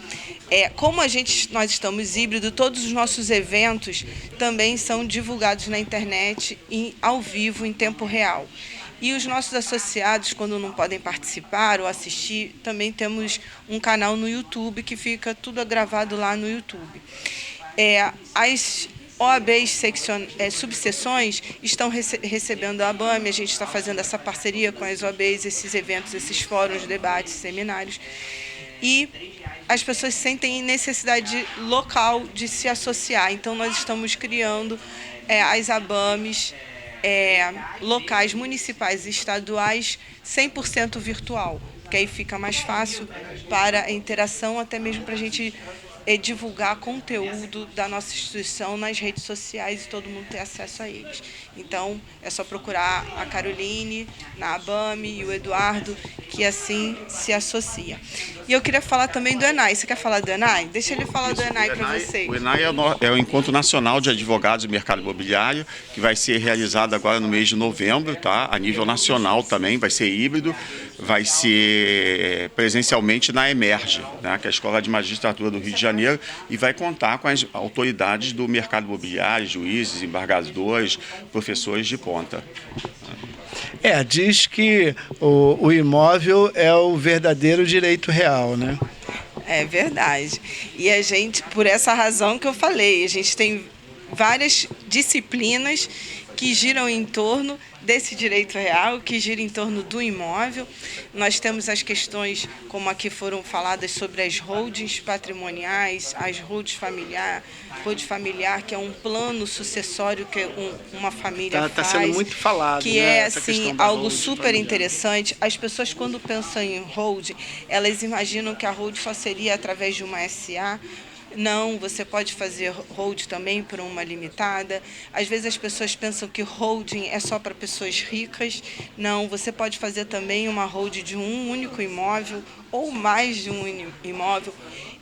S6: Como nós estamos híbrido, todos os nossos eventos também são divulgados na internet, ao vivo, em tempo real. E os nossos associados, quando não podem participar ou assistir, também temos um canal no YouTube, que fica tudo gravado lá no YouTube. As OABs, subseções, estão recebendo a ABAME, a gente está fazendo essa parceria com as OABs, esses eventos, esses fóruns, debates, seminários, e as pessoas sentem necessidade local de se associar. Então, nós estamos criando as ABAMEs locais, municipais e estaduais, 100% virtual, porque aí fica mais fácil para a interação, até mesmo para a gente divulgar conteúdo da nossa instituição nas redes sociais e todo mundo ter acesso a eles. Então, é só procurar a Caroline na ABAME e o Eduardo, que assim se associa. E eu queria falar também do ENAI. Você quer falar do ENAI? Deixa ele falar do ENAI para vocês.
S7: O ENAI é o Encontro Nacional de Advogados do Mercado Imobiliário, que vai ser realizado agora no mês de novembro, tá? A nível nacional também, vai ser híbrido, vai ser presencialmente na Emerge, né? Que é a Escola de Magistratura do Rio de Janeiro, e vai contar com as autoridades do mercado imobiliário, juízes, embargadores, professores de ponta.
S1: Diz que o imóvel é o verdadeiro direito real, né?
S6: É verdade. E a gente, por essa razão que eu falei, a gente tem várias disciplinas que giram em torno desse direito real, que gira em torno do imóvel. Nós temos as questões, como aqui foram faladas, sobre as holdings patrimoniais, as holdings familiar, que é um plano sucessório que uma família faz.
S1: Está sendo muito falado,
S6: que é assim algo super interessante. As pessoas, quando pensam em holding, elas imaginam que a holding só seria através de uma SA. Não, você pode fazer holding também por uma limitada. Às vezes as pessoas pensam que holding é só para pessoas ricas. Não, você pode fazer também uma holding de um único imóvel ou mais de um imóvel.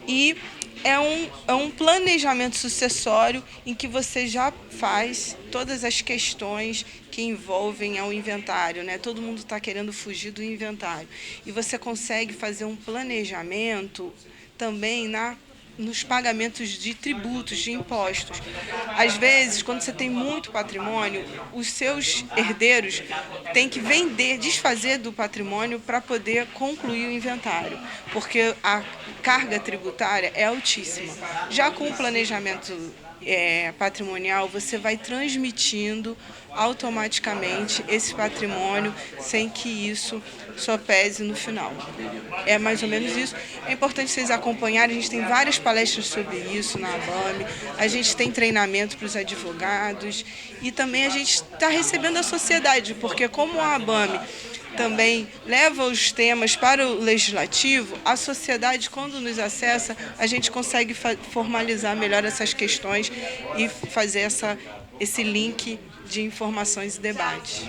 S6: E é um planejamento sucessório em que você já faz todas as questões que envolvem ao inventário, né? Todo mundo está querendo fugir do inventário. E você consegue fazer um planejamento também nos pagamentos de tributos, de impostos. Às vezes, quando você tem muito patrimônio, os seus herdeiros têm que desfazer do patrimônio para poder concluir o inventário, porque a carga tributária é altíssima. Já com o planejamento patrimonial, você vai transmitindo automaticamente esse patrimônio sem que isso só pese no final. É mais ou menos isso. É importante vocês acompanharem, a gente tem várias palestras sobre isso na ABAME, a gente tem treinamento para os advogados e também a gente está recebendo a sociedade, porque como a ABAME também leva os temas para o legislativo, a sociedade, quando nos acessa, a gente consegue formalizar melhor essas questões e fazer esse link de informações e debates.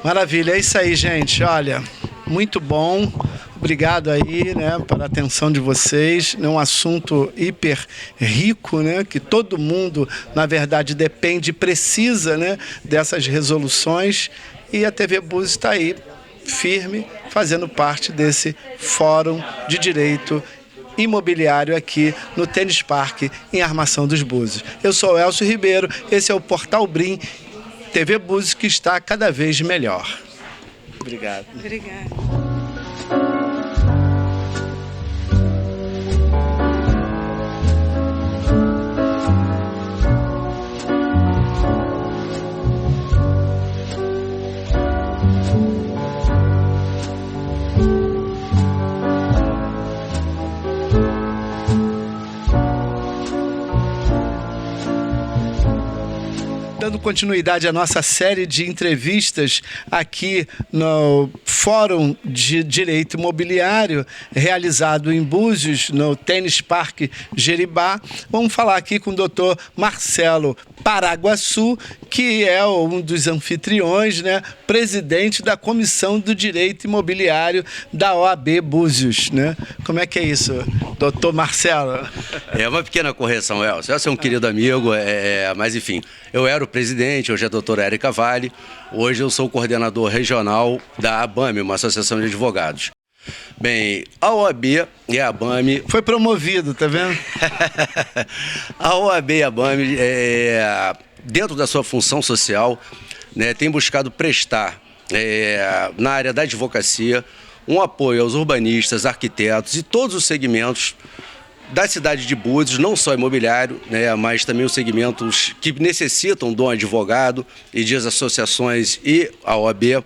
S1: Maravilha, é isso aí, gente. Olha, muito bom. Obrigado aí, né, pela atenção de vocês. É um assunto hiper rico, né, que todo mundo, na verdade, depende e precisa, né, dessas resoluções. E a TV Búzios está aí, firme, fazendo parte desse Fórum de Direito Imobiliário aqui no Tênis Parque, em Armação dos Búzios. Eu sou o Elcio Ribeiro, esse é o Portal Brim, TV Búzios, que está cada vez melhor. Obrigado.
S6: Obrigada.
S1: Dando continuidade à nossa série de entrevistas aqui no Fórum de Direito Imobiliário, realizado em Búzios, no Tênis Parque Jeribá, vamos falar aqui com o doutor Marcelo Paraguaçu, que é um dos anfitriões, né, presidente da Comissão do Direito Imobiliário da OAB Búzios, né? Como é que é isso, doutor Marcelo?
S8: É uma pequena correção, Elcio. Elcio é um querido amigo, mas enfim, eu era o presidente, hoje é a doutora Érica Vale, hoje eu sou o coordenador regional da ABAME, uma associação de advogados. Bem, a OAB e a ABAME...
S1: Foi promovido, tá vendo?
S8: A OAB e a ABAME, dentro da sua função social, né, tem buscado prestar, na área da advocacia, um apoio aos urbanistas, arquitetos e todos os segmentos da cidade de Búzios, não só imobiliário, né, mas também os segmentos que necessitam de um advogado e de associações e a OAB,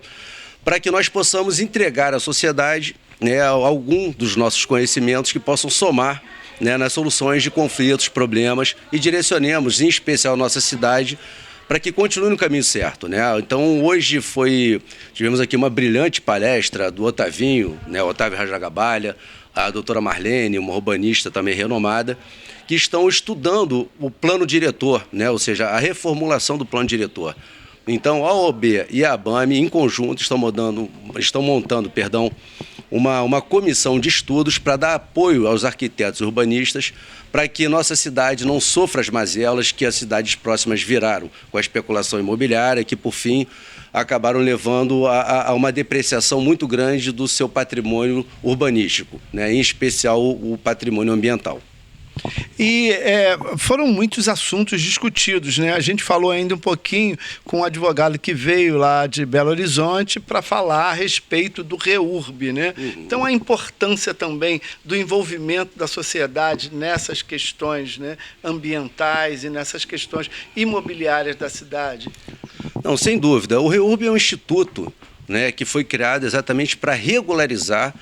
S8: para que nós possamos entregar à sociedade, né, algum dos nossos conhecimentos que possam somar, né, nas soluções de conflitos, problemas, e direcionemos, em especial, a nossa cidade para que continue no caminho certo, né? Então, hoje tivemos aqui uma brilhante palestra do Otavinho, né, Otávio Rajagabalha, a doutora Marlene, uma urbanista também renomada, que estão estudando o plano diretor, né? Ou seja, a reformulação do plano diretor. Então, a OAB e a ABAME, em conjunto, estão montando uma comissão de estudos para dar apoio aos arquitetos urbanistas para que nossa cidade não sofra as mazelas que as cidades próximas viraram com a especulação imobiliária, que, por fim, acabaram levando a uma depreciação muito grande do seu patrimônio urbanístico, né? Em especial o patrimônio ambiental.
S1: E foram muitos assuntos discutidos, né? A gente falou ainda um pouquinho com um advogado que veio lá de Belo Horizonte para falar a respeito do REURB, né? Então, a importância também do envolvimento da sociedade nessas questões, né, ambientais e nessas questões imobiliárias da cidade.
S8: Não, sem dúvida. O REURB é um instituto, né, que foi criado exatamente para regularizar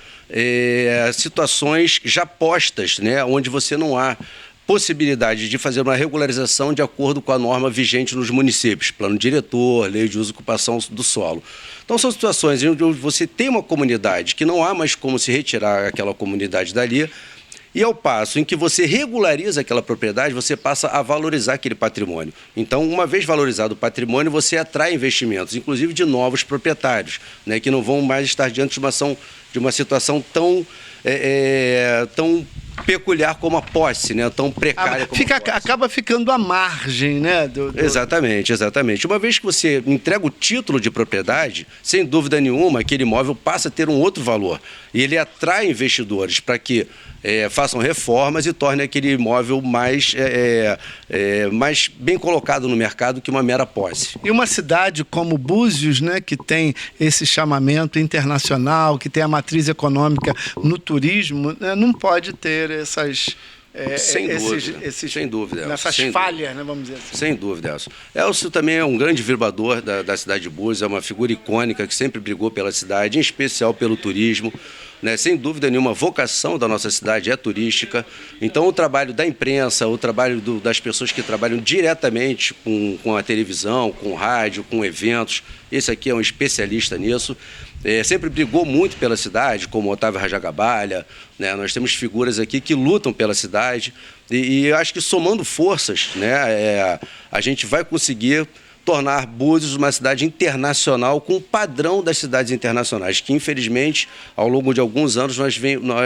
S8: situações já postas, né, onde você não há possibilidade de fazer uma regularização de acordo com a norma vigente nos municípios, plano diretor, lei de uso e ocupação do solo. Então, são situações onde você tem uma comunidade que não há mais como se retirar aquela comunidade dali, e ao passo em que você regulariza aquela propriedade, você passa a valorizar aquele patrimônio. Então, uma vez valorizado o patrimônio, você atrai investimentos, inclusive de novos proprietários, né, que não vão mais estar diante de uma situação tão peculiar como a posse, né? Tão precária como a posse.
S1: Acaba ficando à margem, né?
S8: Exatamente, exatamente. Uma vez que você entrega o título de propriedade, sem dúvida nenhuma, aquele imóvel passa a ter um outro valor. E ele atrai investidores para que façam reformas e tornem aquele imóvel mais bem colocado no mercado que uma mera posse.
S1: E uma cidade como Búzios, né, que tem esse chamamento internacional, que tem a matriz econômica no turismo, né, não pode ter essas...
S8: sem dúvida,
S1: nessas falhas, né, vamos dizer assim.
S8: Sem dúvida, Elcio. Elcio também é um grande vibrador da cidade de Búzios, é uma figura icônica que sempre brigou pela cidade, em especial pelo turismo, né? Sem dúvida nenhuma, a vocação da nossa cidade é turística. Então, o trabalho da imprensa, o trabalho das pessoas que trabalham diretamente com a televisão, com o rádio, com eventos, esse aqui é um especialista nisso. Sempre brigou muito pela cidade, como Otávio Rajagabalha, né? Nós temos figuras aqui que lutam pela cidade e eu acho que somando forças, né, a gente vai conseguir tornar Búzios uma cidade internacional com o padrão das cidades internacionais, que infelizmente ao longo de alguns anos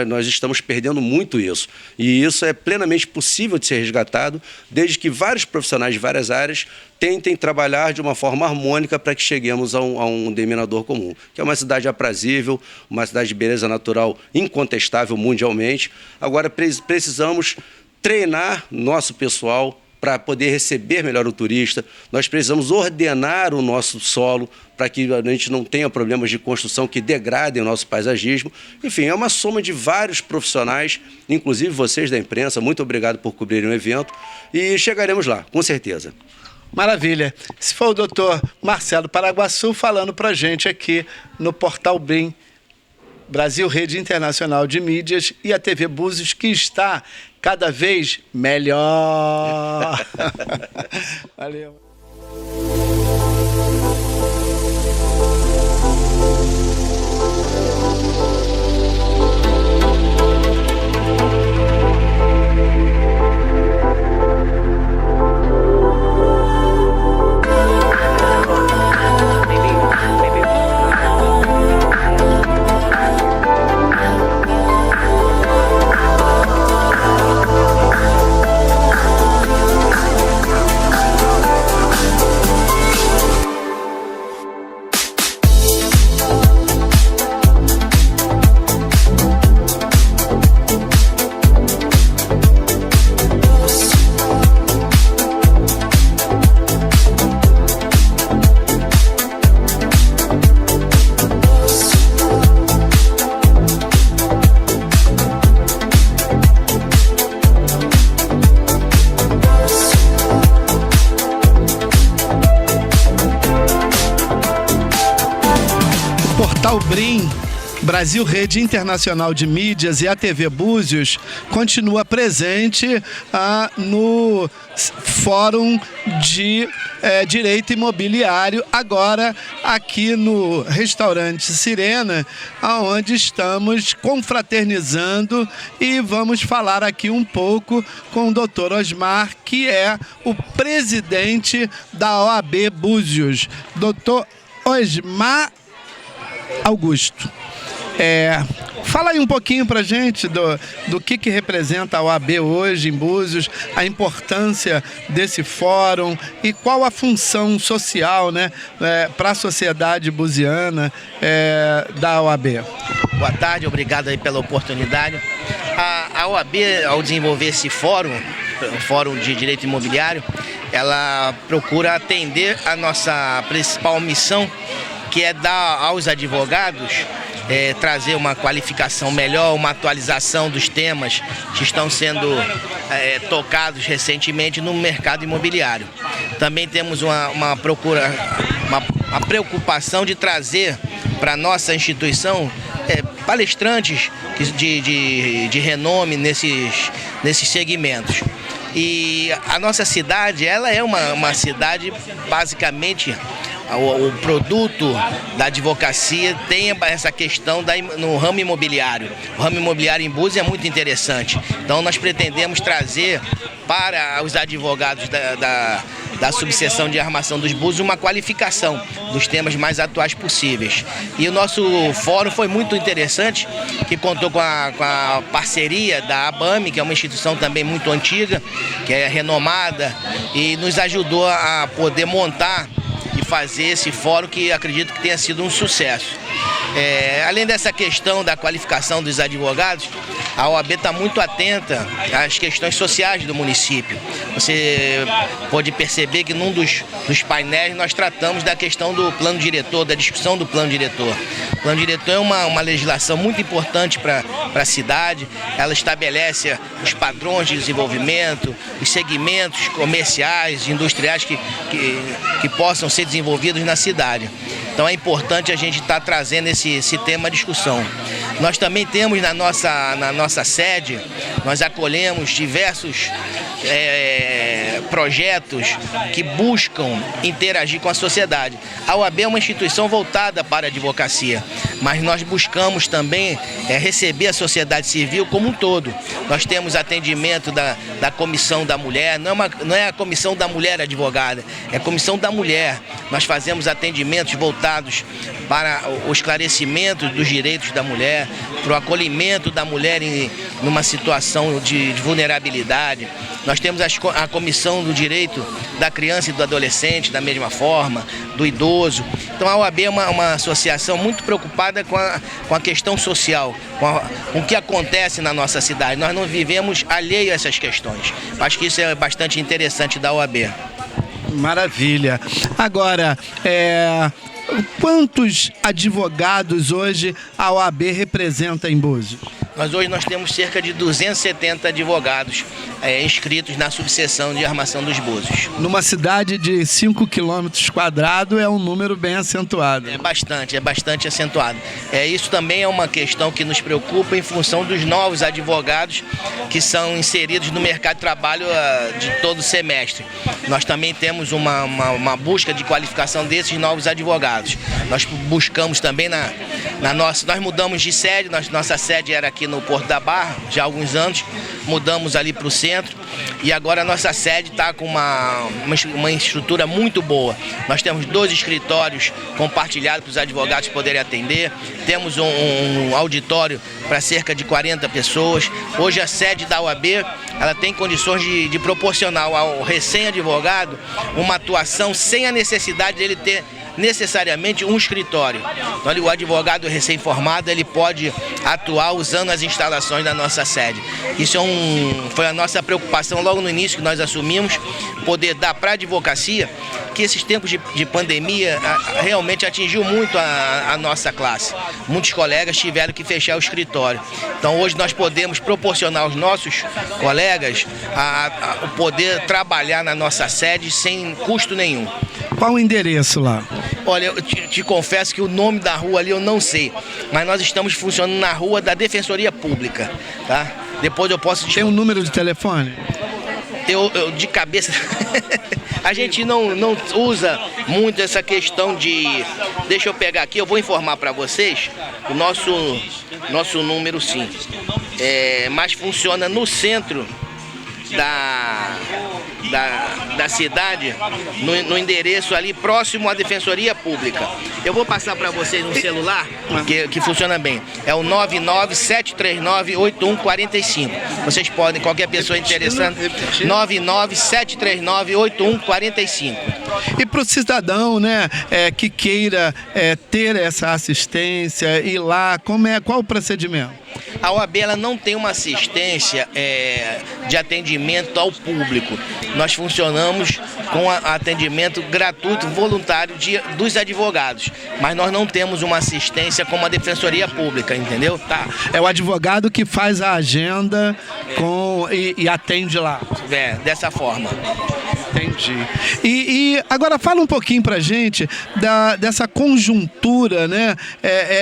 S8: nós estamos perdendo muito isso. E isso é plenamente possível de ser resgatado, desde que vários profissionais de várias áreas tentem trabalhar de uma forma harmônica para que cheguemos a um denominador comum, que é uma cidade aprazível, uma cidade de beleza natural incontestável mundialmente. Agora precisamos treinar nosso pessoal para poder receber melhor o turista. Nós precisamos ordenar o nosso solo para que a gente não tenha problemas de construção que degradem o nosso paisagismo. Enfim, é uma soma de vários profissionais, inclusive vocês da imprensa. Muito obrigado por cobrirem o evento e chegaremos lá, com certeza.
S1: Maravilha. Esse foi o doutor Marcelo Paraguaçu falando para a gente aqui no Portal BIM, Brasil Rede Internacional de Mídias, e a TV Búzios, que está cada vez melhor. Valeu. Brasil Rede Internacional de Mídias e a TV Búzios continua presente no Fórum de Direito Imobiliário, agora aqui no restaurante Sirena, onde estamos confraternizando e vamos falar aqui um pouco com o Dr. Osmar, que é o presidente da OAB Búzios. Dr. Osmar Augusto. Fala aí um pouquinho pra gente do que representa a OAB hoje em Búzios, a importância desse fórum e qual a função social, né, para a sociedade buziana da OAB.
S9: Boa tarde, obrigado aí pela oportunidade. A OAB, ao desenvolver esse fórum, o Fórum de Direito Imobiliário, ela procura atender a nossa principal missão, que é dar aos advogados trazer uma qualificação melhor, uma atualização dos temas que estão sendo tocados recentemente no mercado imobiliário. Também temos uma preocupação de trazer para a nossa instituição palestrantes de renome nesses segmentos. E a nossa cidade, ela é uma cidade basicamente... O produto da advocacia tem essa questão no ramo imobiliário. O ramo imobiliário em Búzios é muito interessante. Então nós pretendemos trazer para os advogados da subseção de armação dos Búzios uma qualificação dos temas mais atuais possíveis. E o nosso fórum foi muito interessante, que contou com a parceria da ABAME, que é uma instituição também muito antiga, que é renomada, e nos ajudou a poder montar e fazer esse fórum, que acredito que tenha sido um sucesso. Além dessa questão da qualificação dos advogados, a OAB está muito atenta às questões sociais do município. Você pode perceber que num dos painéis nós tratamos da questão do plano diretor, da discussão do plano diretor. O plano diretor é uma legislação muito importante para a cidade. Ela estabelece os padrões de desenvolvimento, os segmentos comerciais, industriais que possam ser desenvolvidos na cidade. Então é importante a gente estar trazendo esse tema à discussão. Nós também temos na nossa sede, nós acolhemos diversos projetos que buscam interagir com a sociedade. A OAB é uma instituição voltada para a advocacia, mas nós buscamos também receber a sociedade civil como um todo. Nós temos atendimento da Comissão da Mulher, não é a Comissão da Mulher Advogada, é a Comissão da Mulher. Nós fazemos atendimentos voltados para o esclarecimento dos direitos da mulher, para o acolhimento da mulher numa situação de vulnerabilidade. Nós temos a Comissão do Direito da Criança e do Adolescente, da mesma forma, do idoso. Então a OAB é uma associação muito preocupada com a questão social, com o que acontece na nossa cidade. Nós não vivemos alheio a essas questões. Acho que isso é bastante interessante da OAB.
S1: Maravilha. Agora, quantos advogados hoje a OAB representa em Búzios?
S9: Hoje nós temos cerca de 270 advogados inscritos na subseção de armação dos Búzios.
S1: Numa cidade de 5 km² é um número bem acentuado.
S9: É bastante acentuado. Isso também é uma questão que nos preocupa em função dos novos advogados que são inseridos no mercado de trabalho de todo semestre. Nós também temos uma busca de qualificação desses novos advogados. Nós buscamos também nós mudamos de sede, nossa sede era aqui no Porto da Barra, já há alguns anos, mudamos ali para o centro e agora a nossa sede está com uma estrutura muito boa. Nós temos 2 escritórios compartilhados para os advogados poderem atender, temos um auditório para cerca de 40 pessoas. Hoje a sede da OAB ela tem condições de proporcionar ao recém-advogado uma atuação sem a necessidade dele ter necessariamente um escritório. Então, o advogado recém-formado ele pode atuar usando as instalações da nossa sede. Isso foi a nossa preocupação logo no início que nós assumimos, poder dar para a advocacia, que esses tempos de pandemia realmente atingiu muito a nossa classe. Muitos colegas tiveram que fechar o escritório. Então hoje nós podemos proporcionar aos nossos colegas o poder trabalhar na nossa sede sem custo nenhum.
S1: Qual o endereço lá?
S9: Olha, eu te confesso que o nome da rua ali eu não sei, mas nós estamos funcionando na rua da Defensoria Pública, tá? Depois eu posso...
S1: Tem um número de telefone?
S9: Eu de cabeça... A gente não usa muito essa questão de... Deixa eu pegar aqui, eu vou informar para vocês o nosso número, sim. Mas funciona no centro da cidade, no endereço ali próximo à Defensoria Pública. Eu vou passar para vocês um celular que funciona bem. É o 997398145. Vocês podem, qualquer pessoa interessada, 997398145.
S1: E para o cidadão, né, que queira ter essa assistência, ir lá, qual o procedimento?
S9: A OAB ela não tem uma assistência de atendimento ao público. Nós funcionamos com atendimento gratuito, voluntário dos advogados, mas nós não temos uma assistência como a Defensoria Pública, entendeu?
S1: Tá. É o advogado que faz a agenda e atende lá.
S9: Dessa forma.
S1: Entendi. E agora fala um pouquinho pra gente dessa conjuntura, né,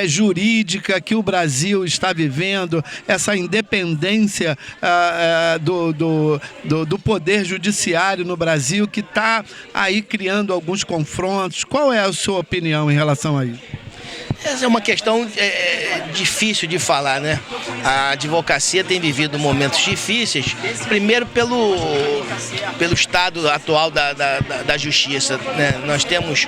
S1: jurídica que o Brasil está vivendo, essa independência do poder judiciário no Brasil, que está aí criando alguns confrontos. Qual é a sua opinião em relação a isso?
S9: Essa é uma questão difícil de falar, né? A advocacia tem vivido momentos difíceis, primeiro pelo estado atual da justiça, né? Nós temos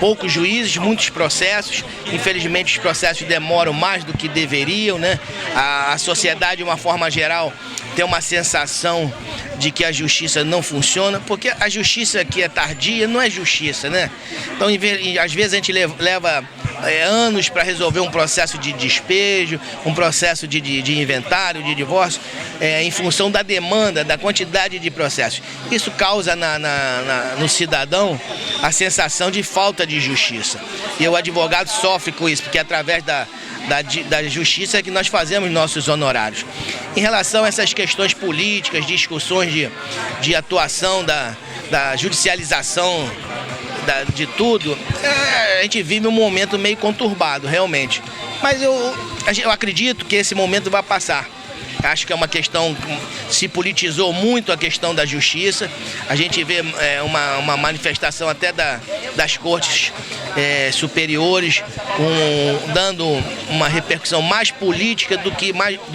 S9: poucos juízes, muitos processos, infelizmente os processos demoram mais do que deveriam, né? A sociedade, de uma forma geral, tem uma sensação de que a justiça não funciona, porque a justiça que é tardia não é justiça, né? Então, às vezes a gente leva anos para resolver um processo de despejo, um processo de inventário, de divórcio, em função da demanda, da quantidade de processos. Isso causa no cidadão a sensação de falta de justiça. E o advogado sofre com isso, porque através da justiça é que nós fazemos nossos honorários. Em relação a essas questões políticas, discussões de atuação da judicialização de tudo, a gente vive um momento meio conturbado, realmente. Mas eu acredito que esse momento vai passar. Acho que é uma questão, se politizou muito a questão da justiça. A gente vê uma manifestação até das cortes superiores, dando uma repercussão mais política do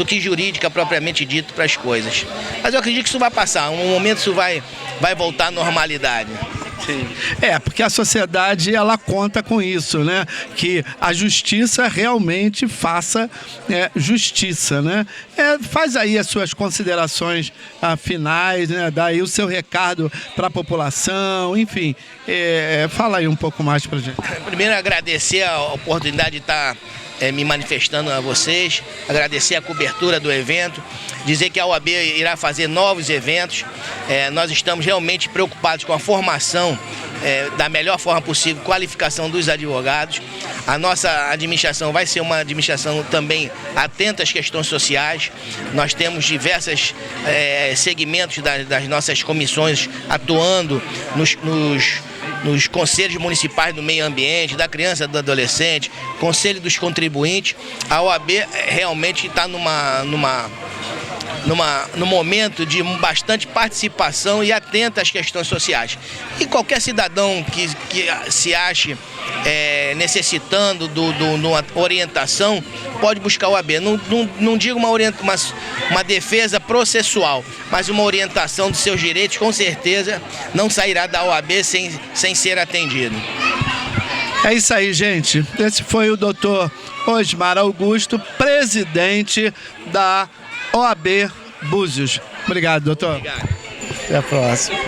S9: que jurídica propriamente dito para as coisas. Mas eu acredito que isso vai passar, um momento isso vai voltar à normalidade.
S1: Sim. Porque a sociedade ela conta com isso, né? Que a justiça realmente faça justiça, né? Faz aí as suas considerações finais, né? Dá aí o seu recado para a população, enfim. Fala aí um pouco mais pra gente.
S9: Primeiro, agradecer a oportunidade de estar me manifestando a vocês, agradecer a cobertura do evento, dizer que a OAB irá fazer novos eventos. Nós estamos realmente preocupados com a formação da melhor forma possível, qualificação dos advogados. A nossa administração vai ser uma administração também atenta às questões sociais. Nós temos diversos segmentos das nossas comissões atuando nos conselhos municipais do meio ambiente, da criança e do adolescente, conselho dos contribuintes. A OAB realmente está num momento de bastante participação e atenta às questões sociais. E qualquer cidadão que se ache necessitando de uma orientação, pode buscar a OAB. Não digo uma defesa processual, mas uma orientação dos seus direitos, com certeza não sairá da OAB sem ser atendido.
S1: É isso aí, gente. Esse foi o doutor Osmar Augusto, presidente da OAB Búzios. Obrigado, doutor.
S9: Obrigado.
S1: Até a próxima.